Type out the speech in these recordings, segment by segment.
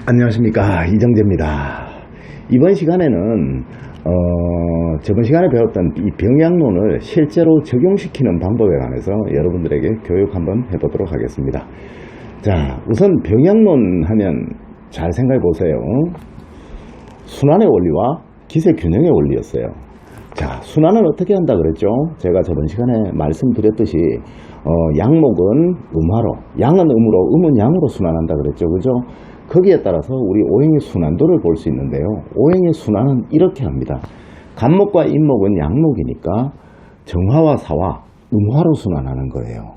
안녕하십니까, 이정재입니다. 이번 시간에는 저번 시간에 배웠던 이 병약론을 실제로 적용시키는 방법에 관해서 여러분들에게 교육 한번 해보도록 하겠습니다. 자, 우선 병약론 하면 잘 생각해 보세요. 순환의 원리와 기세 균형의 원리였어요. 자, 순환은 어떻게 한다 그랬죠? 제가 저번 시간에 말씀드렸듯이 양목은 음화로, 양은 음으로, 음은 양으로 순환한다 그랬죠, 그죠? 거기에 따라서 우리 오행의 순환도를 볼 수 있는데요. 오행의 순환은 이렇게 합니다. 간목과 인목은 양목이니까 정화와 사화, 음화로 순환하는 거예요.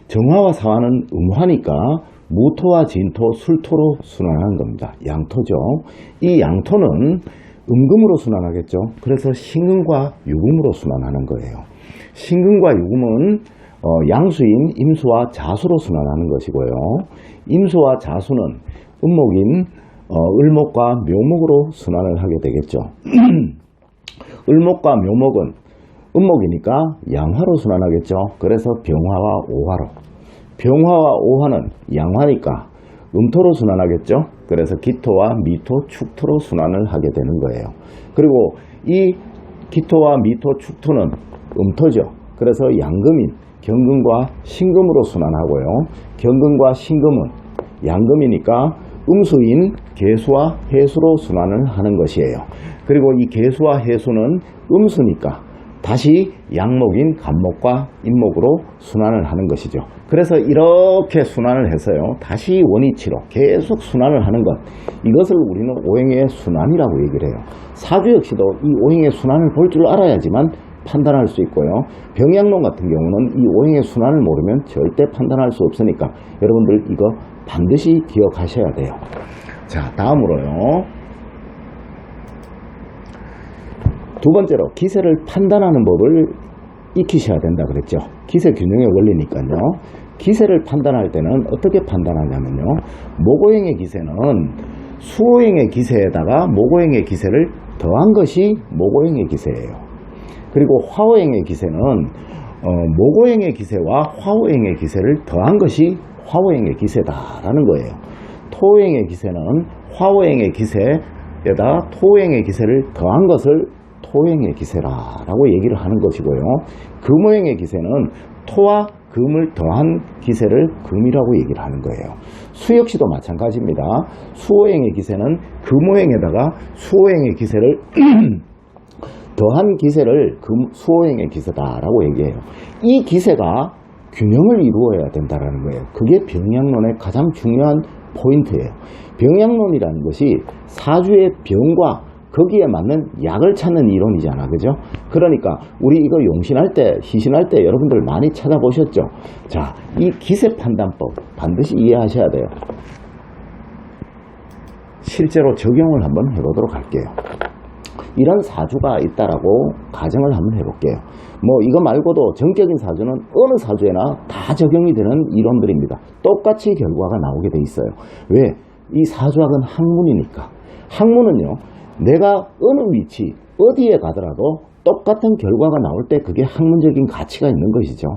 정화와 사화는 음화니까 무토와 진토, 술토로 순환하는 겁니다. 양토죠. 이 양토는 음금으로 순환하겠죠. 그래서 신금과 유금으로 순환하는 거예요. 신금과 유금은 양수인 임수와 자수로 순환하는 것이고요. 임수와 자수는 음목인 을목과 묘목으로 순환을 하게 되겠죠. 을목과 묘목은 음목이니까 양화로 순환하겠죠. 그래서 병화와 오화로, 병화와 오화는 양화니까 음토로 순환하겠죠. 그래서 기토와 미토, 축토로 순환을 하게 되는 거예요. 그리고 이 기토와 미토, 축토는 음토죠. 그래서 양금인 경금과 신금으로 순환하고요. 경금과 신금은 양금이니까 음수인 계수와 해수로 순환을 하는 것이에요. 그리고 이 계수와 해수는 음수니까 다시 양목인 간목과 인목으로 순환을 하는 것이죠. 그래서 이렇게 순환을 해서요, 다시 원위치로 계속 순환을 하는 것, 이것을 우리는 오행의 순환이라고 얘기를 해요. 사주 역시도 이 오행의 순환을 볼 줄 알아야지만 판단할 수 있고요. 병약론 같은 경우는 이 오행의 순환을 모르면 절대 판단할 수 없으니까 여러분들 이거 반드시 기억하셔야 돼요. 자, 다음으로요, 두 번째로 기세를 판단하는 법을 익히셔야 된다 그랬죠. 기세 균형의 원리니까요. 기세를 판단할 때는 어떻게 판단하냐면요, 목오행의 기세는 수오행의 기세에다가 목오행의 기세를 더한 것이 목오행의 기세예요. 그리고 화오행의 기세는 목오행의 기세와 화오행의 기세를 더한 것이 화오행의 기세다라는 거예요. 토오행의 기세는 화오행의 기세에다 토오행의 기세를 더한 것을 토오행의 기세라고 얘기를 하는 것이고요. 금오행의 기세는 토와 금을 더한 기세를 금이라고 얘기를 하는 거예요. 수 역시도 마찬가지입니다. 수오행의 기세는 금오행에다가 수오행의 기세를 더한 기세를 수오행의 기세다라고 얘기해요. 이 기세가 균형을 이루어야 된다는 거예요. 그게 병약론의 가장 중요한 포인트예요. 병약론이라는 것이 사주의 병과 거기에 맞는 약을 찾는 이론이잖아, 그죠? 그러니까 우리 이거 용신할 때, 희신할 때 여러분들 많이 찾아보셨죠? 자, 이 기세 판단법 반드시 이해하셔야 돼요. 실제로 적용을 한번 해보도록 할게요. 이런 사주가 있다라고 가정을 한번 해볼게요. 뭐 이거 말고도 정격인 사주는 어느 사주에나 다 적용이 되는 이론들입니다. 똑같이 결과가 나오게 돼 있어요. 왜? 이 사주학은 학문이니까. 학문은요, 내가 어느 위치 어디에 가더라도 똑같은 결과가 나올 때 그게 학문적인 가치가 있는 것이죠.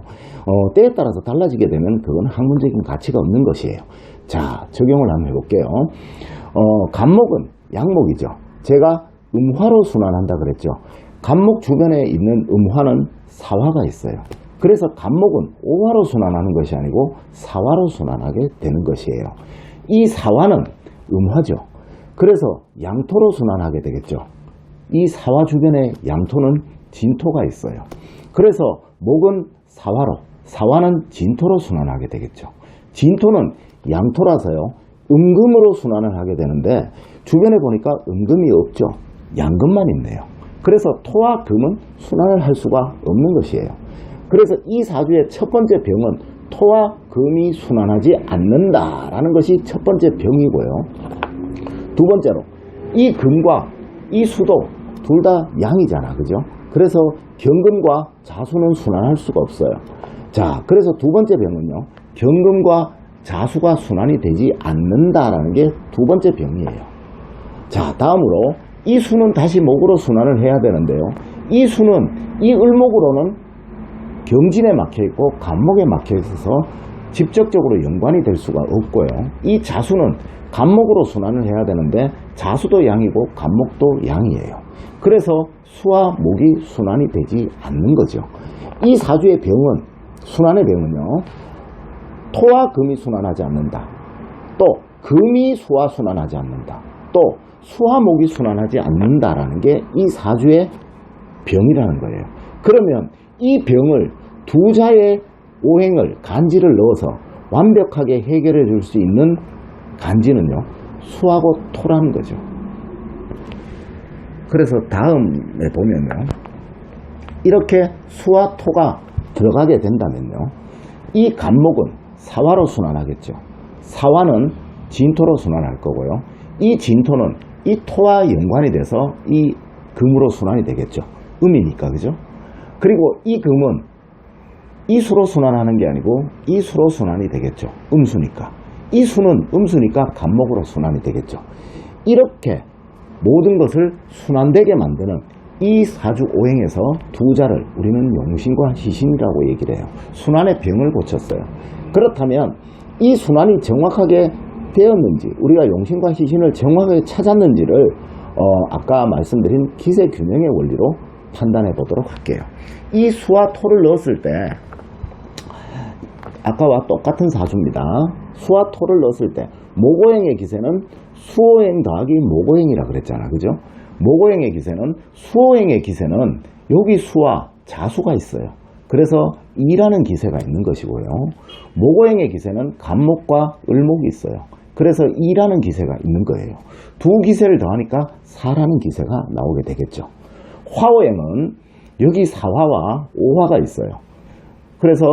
때에 따라서 달라지게 되면 그건 학문적인 가치가 없는 것이에요. 자, 적용을 한번 해볼게요. 간목은 양목이죠. 제가 음화로 순환한다 그랬죠. 간목 주변에 있는 음화는 사화가 있어요. 그래서 간목은 오화로 순환하는 것이 아니고 사화로 순환하게 되는 것이에요. 이 사화는 음화죠. 그래서 양토로 순환하게 되겠죠. 이 사화 주변에 양토는 진토가 있어요. 그래서 목은 사화로, 사화는 진토로 순환하게 되겠죠. 진토는 양토라서요, 음금으로 순환을 하게 되는데 주변에 보니까 음금이 없죠. 양금만 있네요. 그래서 토와 금은 순환을 할 수가 없는 것이에요. 그래서 이 사주의 첫 번째 병은 토와 금이 순환하지 않는다라는 것이 첫 번째 병이고요. 두 번째로 이 금과 이 수도 둘 다 양이잖아, 그죠? 그래서 경금과 자수는 순환할 수가 없어요. 자, 그래서 두 번째 병은요, 경금과 자수가 순환이 되지 않는다라는 게 두 번째 병이에요. 자, 다음으로 이 수는 다시 목으로 순환을 해야 되는데요, 이 수는 이 을목으로는 경진에 막혀 있고 간목에 막혀 있어서 직접적으로 연관이 될 수가 없고요. 이 자수는 간목으로 순환을 해야 되는데 자수도 양이고 간목도 양이에요. 그래서 수와 목이 순환이 되지 않는 거죠. 이 사주의 병은, 순환의 병은요, 토와 금이 순환하지 않는다. 또 금이 수와 순환하지 않는다. 또 수와 목이 순환하지 않는다라는 게 이 사주의 병이라는 거예요. 그러면 이 병을 두 자의 오행을, 간지를 넣어서 완벽하게 해결해 줄 수 있는 간지는요, 수하고 토라는 거죠. 그래서 다음에 보면요, 이렇게 수와 토가 들어가게 된다면요, 이 간목은 사화로 순환하겠죠. 사화는 진토로 순환할 거고요. 이 진토는 이 토와 연관이 돼서 이 금으로 순환이 되겠죠. 음이니까, 그죠? 그리고 이 금은 이 수로 순환하는 게 아니고 이 수로 순환이 되겠죠. 음수니까. 이 수는 음수니까 간목으로 순환이 되겠죠. 이렇게 모든 것을 순환되게 만드는 이 사주 오행에서 두 자를 우리는 용신과 시신이라고 얘기를 해요. 순환의 병을 고쳤어요. 그렇다면 이 순환이 정확하게 되었는지, 우리가 용신과 시신을 정확하게 찾았는지를 아까 말씀드린 기세균형의 원리로 판단해 보도록 할게요. 이 수와 토를 넣었을 때, 아까와 똑같은 사주입니다. 수와 토를 넣었을 때 목오행의 기세는 수오행 더하기 목오행이라 그랬잖아, 그죠? 목오행의 기세는, 수오행의 기세는 여기 수와 자수가 있어요. 그래서 이라는 기세가 있는 것이고요. 목오행의 기세는 간목과 을목이 있어요. 그래서 이라는 기세가 있는 거예요. 두 기세를 더하니까 사라는 기세가 나오게 되겠죠. 화오행은 여기 사화와 오화가 있어요. 그래서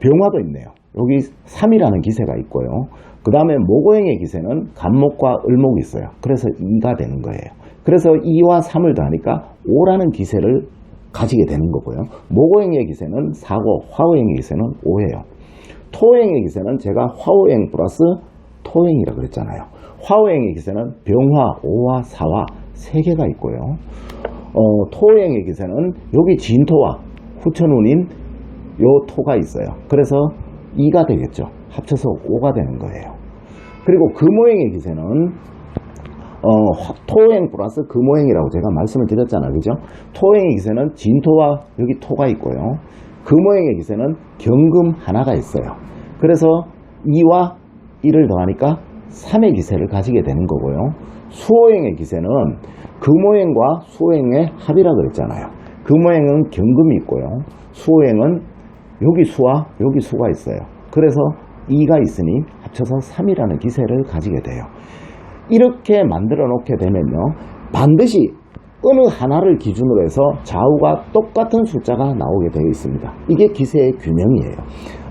병화도 있네요. 여기 3이라는 기세가 있고요. 그 다음에 목오행의 기세는 간목과 을목이 있어요. 그래서 2가 되는 거예요. 그래서 2와 3을 더하니까 5라는 기세를 가지게 되는 거고요. 목오행의 기세는 4고 화오행의 기세는 5예요. 토오행의 기세는 제가 화오행 플러스 토오행이라고 그랬잖아요. 화오행의 기세는 병화, 오화, 사화 3개가 있고요. 토오행의 기세는 여기 진토와 후천운인 요 토가 있어요. 그래서 2가 되겠죠. 합쳐서 5가 되는 거예요. 그리고 금오행의 기세는 토오행 플러스 금오행이라고 제가 말씀을 드렸잖아요, 그죠? 토오행의 기세는 진토와 여기 토가 있고요. 금오행의 기세는 경금 하나가 있어요. 그래서 2와 1을 더하니까 3의 기세를 가지게 되는 거고요. 수오행의 기세는 금오행과 수오행의 합이라 그랬잖아요. 금오행은 경금이 있고요. 수오행은 여기 수와 여기 수가 있어요. 그래서 2가 있으니 합쳐서 3이라는 기세를 가지게 돼요. 이렇게 만들어 놓게 되면요, 반드시 어느 하나를 기준으로 해서 좌우가 똑같은 숫자가 나오게 되어 있습니다. 이게 기세의 균형이에요.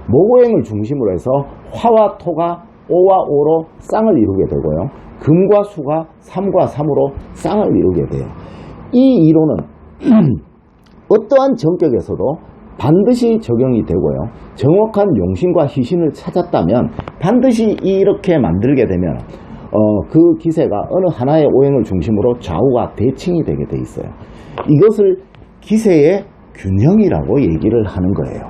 목오행을 중심으로 해서 화와 토가 5와 5로 쌍을 이루게 되고요. 금과 수가 3과 3으로 쌍을 이루게 돼요. 이 이론은 어떠한 전격에서도 반드시 적용이 되고요. 정확한 용신과 희신을 찾았다면 반드시 이렇게 만들게 되면 그 기세가 어느 하나의 오행을 중심으로 좌우가 대칭이 되게 돼 있어요. 이것을 기세의 균형이라고 얘기를 하는 거예요.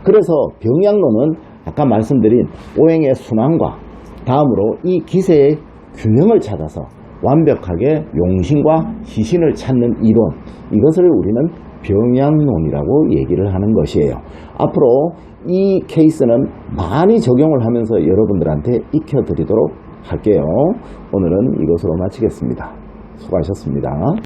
그래서 병약론은 아까 말씀드린 오행의 순환과 다음으로 이 기세의 균형을 찾아서 완벽하게 용신과 희신을 찾는 이론, 이것을 우리는 병약론이라고 얘기를 하는 것이에요. 앞으로 이 케이스는 많이 적용을 하면서 여러분들한테 익혀드리도록 할게요. 오늘은 이것으로 마치겠습니다. 수고하셨습니다.